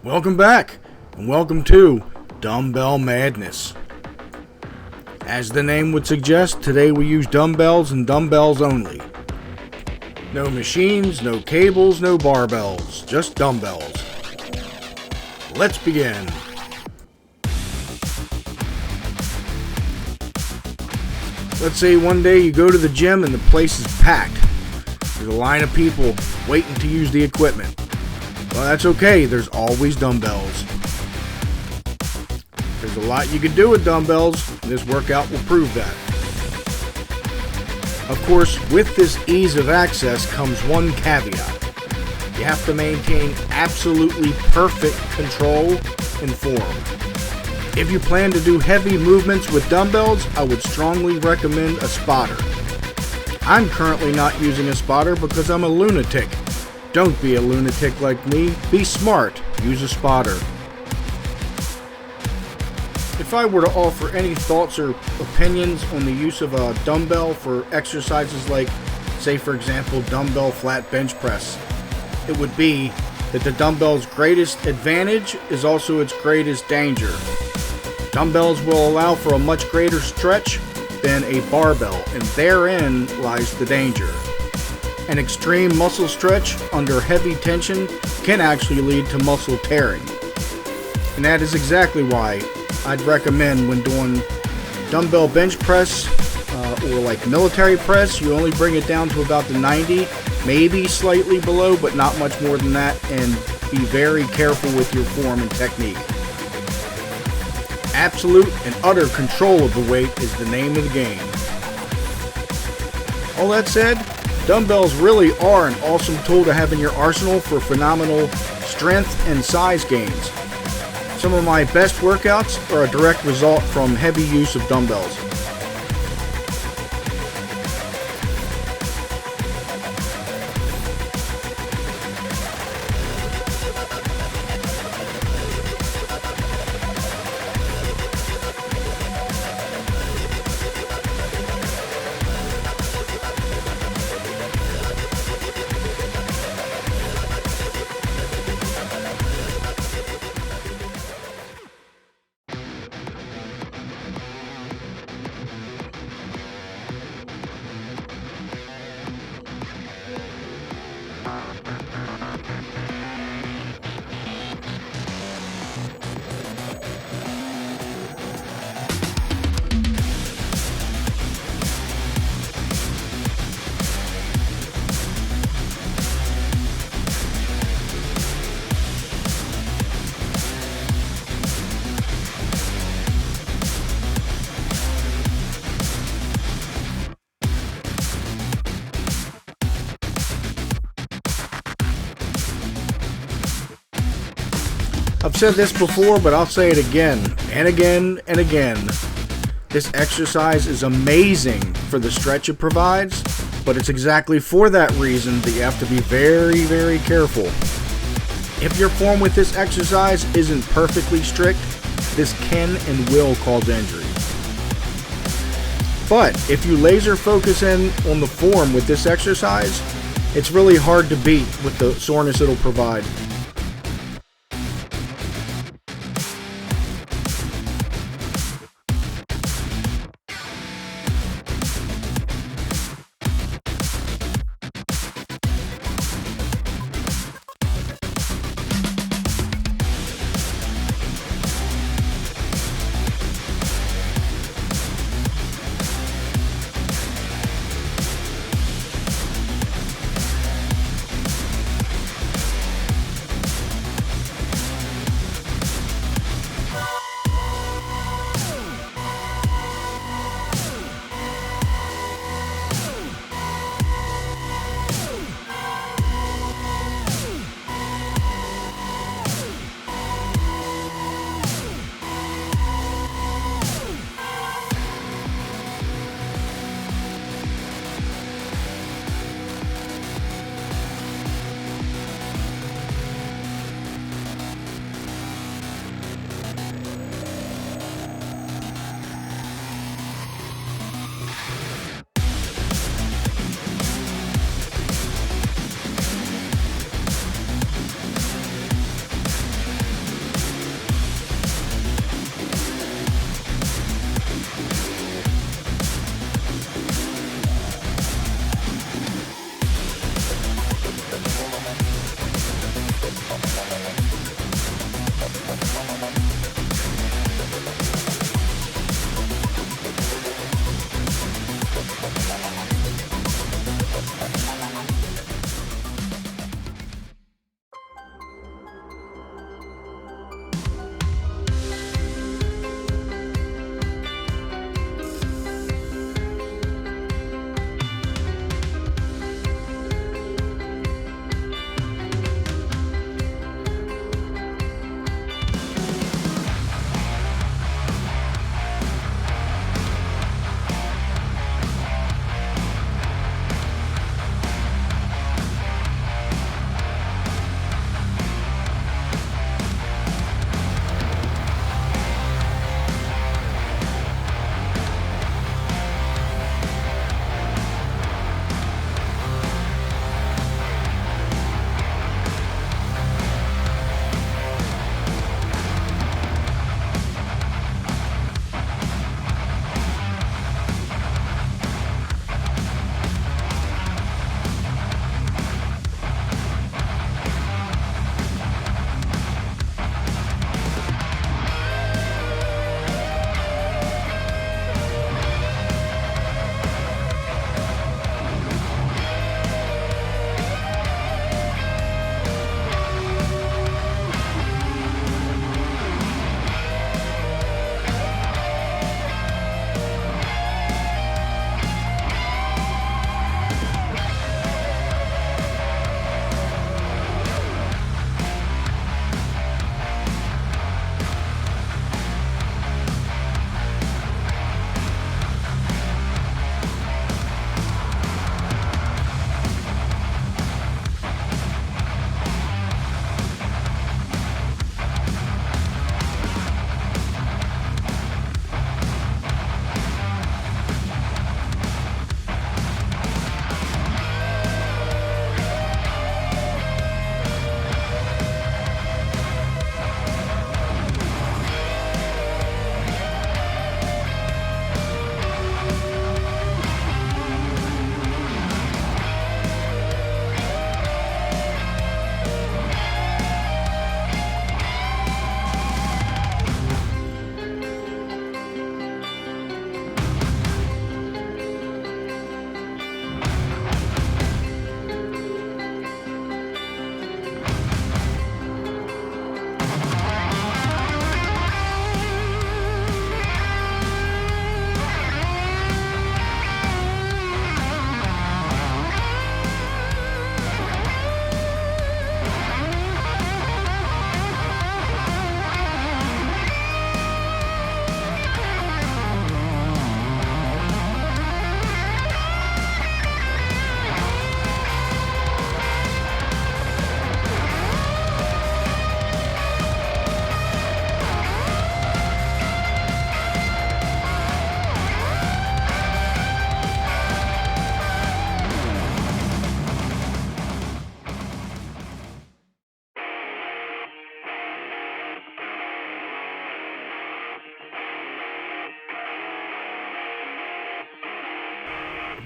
Welcome back, and welcome to Dumbbell Madness. As the name would suggest, today we use dumbbells and dumbbells only. No machines, no cables, no barbells, just dumbbells. Let's begin. Let's say one day you go to the gym and the place is packed. There's a line of people waiting to use the equipment. Well, that's okay, there's always dumbbells. There's a lot you can do with dumbbells, and this workout will prove that. Of course, with this ease of access comes one caveat. You have to maintain absolutely perfect control and form. If you plan to do heavy movements with dumbbells, I would strongly recommend a spotter. I'm currently not using a spotter because I'm a lunatic. Don't be a lunatic like me. Be smart. Use a spotter. If I were to offer any thoughts or opinions on the use of a dumbbell for exercises like, say for example, dumbbell flat bench press, it would be that the dumbbell's greatest advantage is also its greatest danger. Dumbbells will allow for a much greater stretch than a barbell, and therein lies the danger. An extreme muscle stretch under heavy tension can actually lead to muscle tearing. And that is exactly why I'd recommend when doing dumbbell bench press or like military press, you only bring it down to about the 90, maybe slightly below, but not much more than that, and be very careful with your form and technique. Absolute and utter control of the weight is the name of the game. All that said, dumbbells really are an awesome tool to have in your arsenal for phenomenal strength and size gains. Some of my best workouts are a direct result from heavy use of dumbbells. I've said this before, but I'll say it again and again and again. This exercise is amazing for the stretch it provides, but it's exactly for that reason that you have to be very, very careful. If your form with this exercise isn't perfectly strict, this can and will cause injury. But if you laser focus in on the form with this exercise, it's really hard to beat with the soreness it'll provide.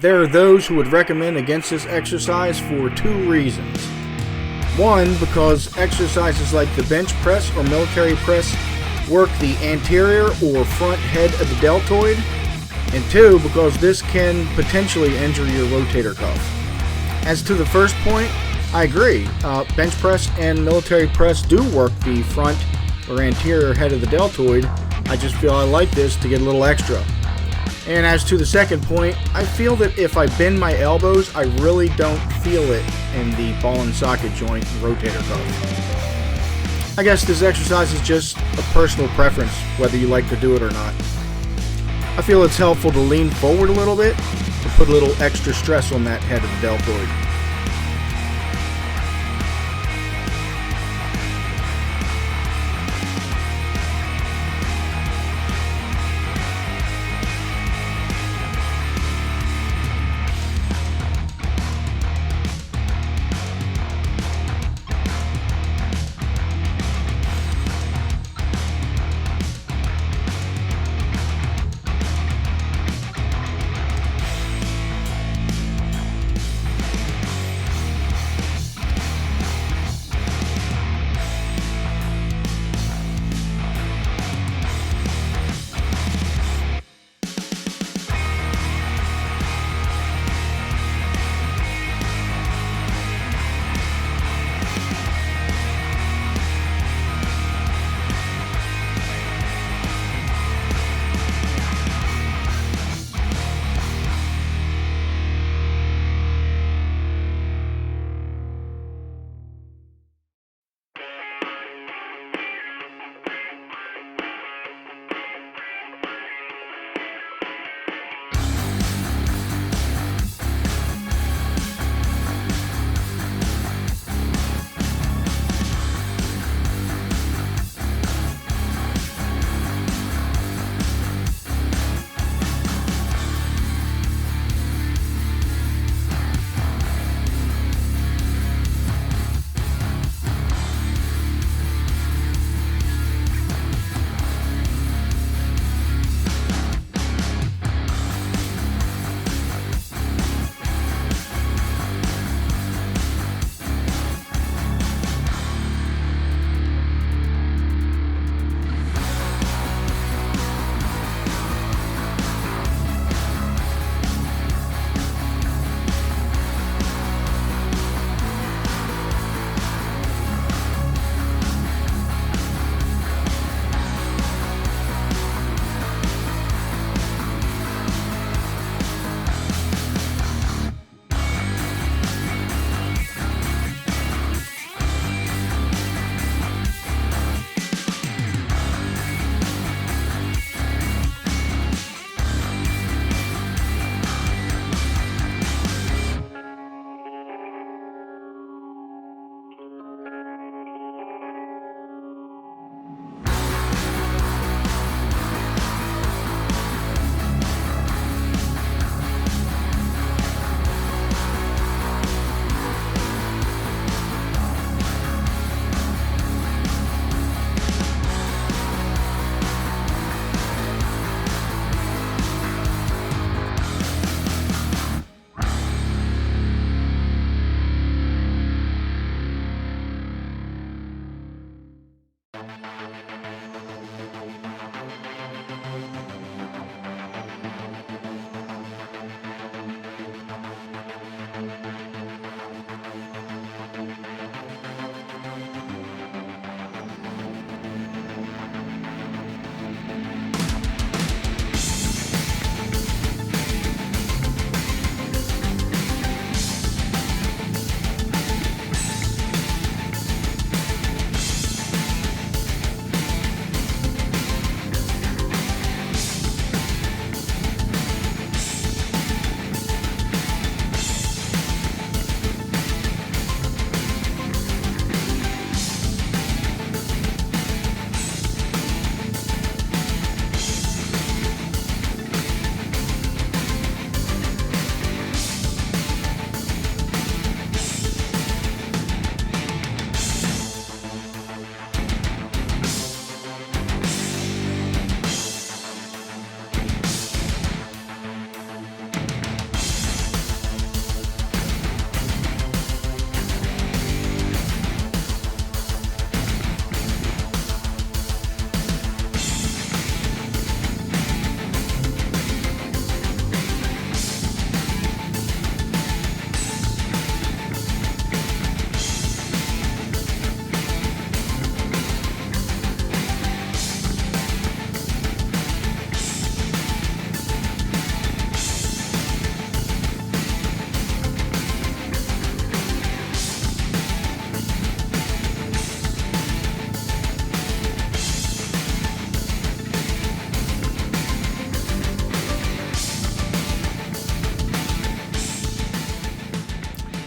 There are those who would recommend against this exercise for two reasons. One, because exercises like the bench press or military press work the anterior or front head of the deltoid. And two, because this can potentially injure your rotator cuff. As to the first point, I agree. Bench press and military press do work the front or anterior head of the deltoid. I just feel I like this to get a little extra. And as to the second point, I feel that if I bend my elbows, I really don't feel it in the ball and socket joint and rotator cuff. I guess this exercise is just a personal preference, whether you like to do it or not. I feel it's helpful to lean forward a little bit to put a little extra stress on that head of the deltoid.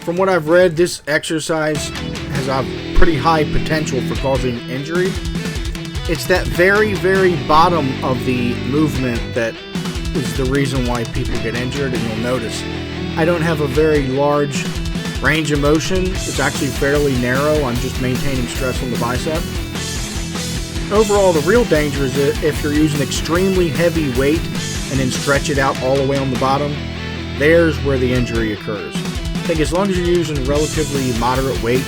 From what I've read, this exercise has a pretty high potential for causing injury. It's that very, very bottom of the movement that is the reason why people get injured, and you'll notice I don't have a very large range of motion. It's actually fairly narrow. I'm just maintaining stress on the bicep. Overall, the real danger is that if you're using extremely heavy weight and then stretch it out all the way on the bottom, there's where the injury occurs. I think as long as you're using relatively moderate weight,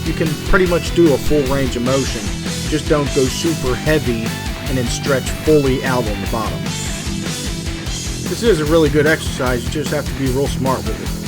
you can pretty much do a full range of motion. Just don't go super heavy and then stretch fully out on the bottom. This is a really good exercise. You just have to be real smart with it.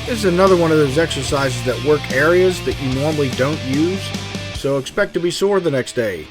This is another one of those exercises that work areas that you normally don't use, so expect to be sore the next day.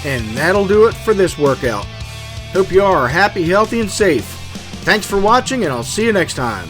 And that'll do it for this workout. Hope you are happy, healthy, and safe. Thanks for watching, and I'll see you next time.